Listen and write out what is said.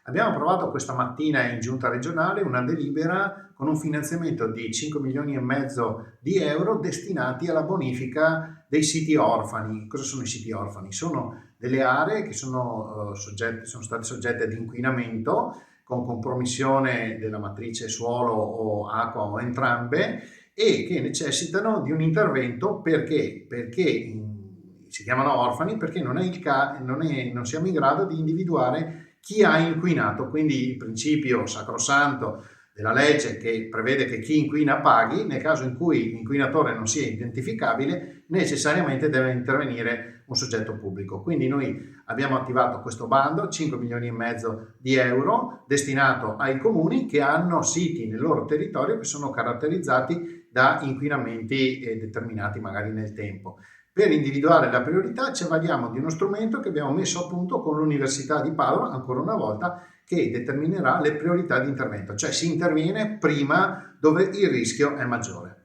Abbiamo approvato questa mattina in giunta regionale una delibera con un finanziamento di 5 milioni e mezzo di euro destinati alla bonifica dei siti orfani. Cosa sono i siti orfani? Sono delle aree che sono state soggette ad inquinamento con compromissione della matrice suolo o acqua o entrambe, e che necessitano di un intervento perché si chiamano orfani perché non siamo in grado di individuare chi ha inquinato. Quindi il principio sacrosanto della legge che prevede che chi inquina paghi, nel caso in cui l'inquinatore non sia identificabile, necessariamente deve intervenire un soggetto pubblico. Quindi noi abbiamo attivato questo bando, 5 milioni e mezzo di euro, destinato ai comuni che hanno siti nel loro territorio che sono caratterizzati da inquinamenti determinati magari nel tempo. Per individuare la priorità ci avvaliamo di uno strumento che abbiamo messo a punto con l'Università di Padova, ancora una volta, che determinerà le priorità di intervento, cioè si interviene prima dove il rischio è maggiore.